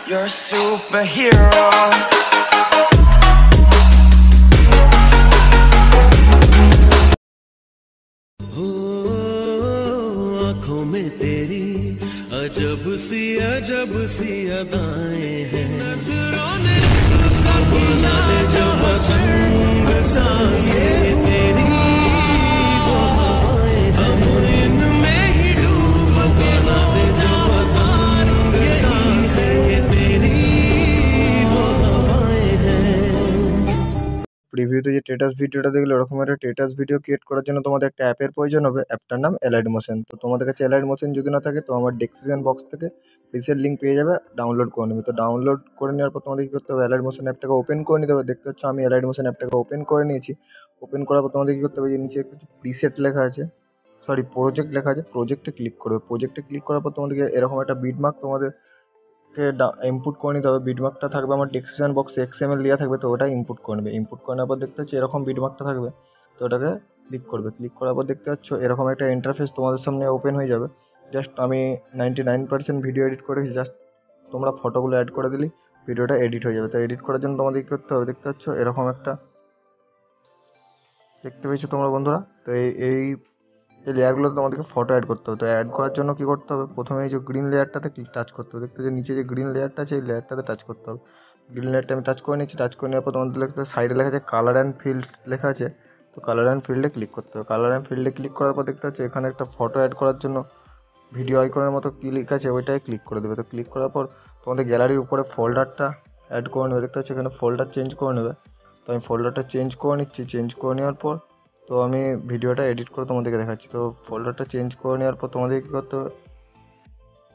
You're a superhero. आँखों में तेरी अजब सी अदाएं हैं, नजरों ने जो पसंद सांसें तेरी वो हवाएं हम इनमें ही डूब के हो जो पसंद सांसें तेरी वो हवाएं हैं। প্রিভিউতে যে স্ট্যাটাস ভিডিওটা দেখলে ওরকম একটা স্ট্যাটাস ভিডিও ক্রিয়েট করার জন্য তোমাদের একটা অ্যাপের প্রয়োজন হবে। অ্যাপটার নাম এলাইড মোশন। তো তোমাদের কাছে এলাইড মোশন যদি না থাকে তো আমার ডেসক্রিপশন বক্স থেকে প্রিসেট লিঙ্ক পেয়ে যাবে, ডাউনলোড করে নেবে। তো ডাউনলোড করে নেওয়ার পর তোমাদের কী করতে হবে, এলাইড মোশন অ্যাপটাকে ওপেন করে নিতে হবে। দেখতে পাচ্ছ আমি এলাইড মোশন অ্যাপটাকে ওপেন করে নিয়েছি। ওপেন করার পর তোমাদের কী করতে হবে, যে নিচে কিছু প্রিসেট লেখা আছে, সরি প্রজেক্ট লেখা আছে, প্রজেক্টে ক্লিক করবে। প্রজেক্টে ক্লিক করার পর তোমাদেরকে এরকম একটা বিটমার্ক তোমাদের ইনপুট করে নিতে হবে। বিটমার্কটা থাকবে আমার ডেসক্রিপশন বক্সে XML দেওয়া থাকবে, তো ওটা ইনপুট করে নেবে। ইনপুট করে নেওয়ার পর দেখতে হচ্ছে এরকম বিটমার্কটা থাকবে, তো ওটাকে ক্লিক করবে। ক্লিক করার পর দেখতে পাচ্ছ এরকম একটা ইন্টারফেস তোমাদের সামনে ওপেন হয়ে যাবে। জাস্ট আমি 99% ভিডিও এডিট করেছি, জাস্ট তোমরা ফটোগুলো অ্যাড করে দিলেই ভিডিওটা এডিট হয়ে যাবে। তো এডিট করার জন্য তোমাদের কী করতে হবে, দেখতে পাচ্ছ এরকম একটা দেখতে পেয়েছো তোমরা বন্ধুরা। তো এই লেয়ারগুলোতে তোমাদেরকে ফটো অ্যাড করতে হবে। তো অ্যাড করার জন্য কী করতে হবে, প্রথমে এই যে গ্রিন লেয়ারটাতে টাচ করতে হবে। দেখতে যে নিচে যে গ্রিন লেয়ারটা আছে এই লেয়ারটাতে টাচ করতে হবে। গ্রিন লেয়ারটা আমি টাচ করে নিচ্ছি। টাচ করে নেওয়ার পর তোমাদের দেখতে সাইডে লেখা আছে কালার অ্যান্ড ফিল্ড লেখা আছে, তো কালার অ্যান্ড ফিল্ডে ক্লিক করতে হবে। কালার অ্যান্ড ফিল্ডে ক্লিক করার পর দেখতে পাচ্ছি এখানে একটা ফটো অ্যাড করার জন্য ভিডিও আইকনের মতো কী লেখা আছে ওইটাই ক্লিক করে দেবে। তো ক্লিক করার পর তোমাদের গ্যালারির উপরে ফোল্ডারটা অ্যাড করে নেবে। দেখতে পাচ্ছি এখানে ফোল্ডার চেঞ্জ করে নেবে। তো আমি ফোল্ডারটা চেঞ্জ করে নিচ্ছি। চেঞ্জ করে নেওয়ার পর তো আমি ভিডিওটা এডিট করে তোমাদেরকে দেখাচ্ছি। তো ফোল্ডারটা চেঞ্জ করে নেওয়ার পর তোমাদের কী করতে হবে,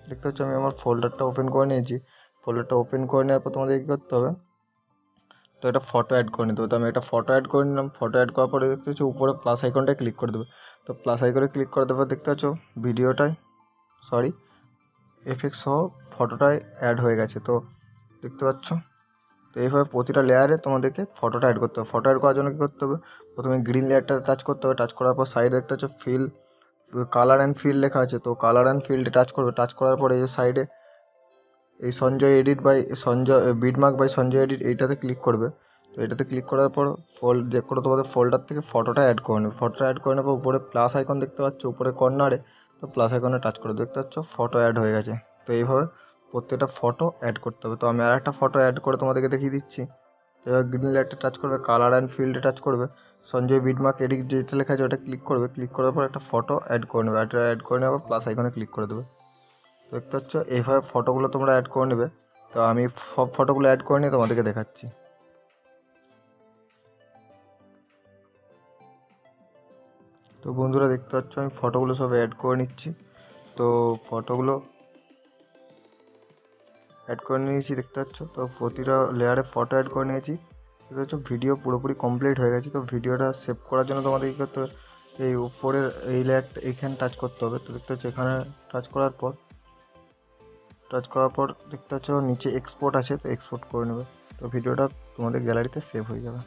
দেখতে পাচ্ছ আমি আমার ফোল্ডারটা ওপেন করে নিয়েছি। ফোল্ডারটা ওপেন করে নেওয়ার পর তোমাদের কী করতে হবে, তো একটা ফটো অ্যাড করে নিতে হবে। তো আমি একটা ফটো অ্যাড করে নিলাম। ফটো অ্যাড করার পরে দেখতে পাচ্ছ উপরে প্লাস আইকনটায় ক্লিক করে দেবে। তো প্লাস আইকনে ক্লিক করে দেওয়ার পর দেখতে পাচ্ছ ভিডিওটায় এফেক্ট সহ ফটোটায় অ্যাড হয়ে গেছে। তো দেখতে পাচ্ছ, তো এইভাবে প্রতিটা লেয়ারে তোমাদেরকে ফটোটা অ্যাড করতে হবে। ফটো অ্যাড করার জন্য কী করতে হবে, প্রথমে গ্রিন লেয়ারটা টাচ করতে হবে। টাচ করার পর সাইডে দেখতে পাচ্ছ কালার অ্যান্ড ফিল্ড লেখা আছে, তো কালার অ্যান্ড ফিল্ডে টাচ করবে। টাচ করার পরে এই যে সাইডে এই সঞ্জয় এডিট বাই সঞ্জয় বিটমার্ক বাই সঞ্জয় এডিট এইটাতে ক্লিক করবে। তো এটাতে ক্লিক করার পর যে করে তোমাদের ফোল্ডার থেকে ফটোটা অ্যাড করে নেবে। ফটোটা অ্যাড করে নেওয়ার পর উপরে প্লাস আইকন দেখতে পাচ্ছ উপরে কর্নারে, তো প্লাস আইকনে টাচ করে দেখতে পাচ্ছ ফটো অ্যাড হয়ে গেছে। তো এইভাবে প্রত্যেকটা ফটো অ্যাড করতে হবে। তো আমি আর একটা ফটো অ্যাড করে তোমাদেরকে দেখিয়ে দিচ্ছি। এবার গ্রিন লাইটটা টাচ করবে, কালার অ্যান্ড ফিল্ডে টাচ করবে, সঞ্জয় বিটমার্ক এডিট যেটা লেখা আছে ওটা ক্লিক করবে। ক্লিক করার পর একটা ফটো অ্যাড করে নেবে। এটা অ্যাড করে নেওয়ার পর প্লাস আইকনে ক্লিক করে দেবে। দেখতে পাচ্ছ এইভাবে ফটোগুলো তোমরা অ্যাড করে নেবে। তো আমি সব ফটোগুলো অ্যাড করে নিয়ে তোমাদেরকে দেখাচ্ছি। তো বন্ধুরা দেখতে পাচ্ছ আমি ফটোগুলো সব অ্যাড করে নিচ্ছি। তো ফটোগুলো অ্যাড করে নিয়েছি দেখতে পাচ্ছ। তো প্রতিটা লেয়ারে ফটো অ্যাড করে নিয়েছি। দেখতে পাচ্ছ ভিডিও পুরোপুরি কমপ্লিট হয়ে গেছে। তো ভিডিওটা সেভ করার জন্য তোমাদের কী করতে হবে, এই উপরের এই লেয়ারটা এইখানে টাচ করতে হবে। তো দেখতে পাচ্ছ এখানে টাচ করার পর দেখতে পাচ্ছ নিচে এক্সপোর্ট আছে, তো এক্সপোর্ট করে নেবে। তো ভিডিওটা তোমাদের গ্যালারিতে সেভ হয়ে যাবে।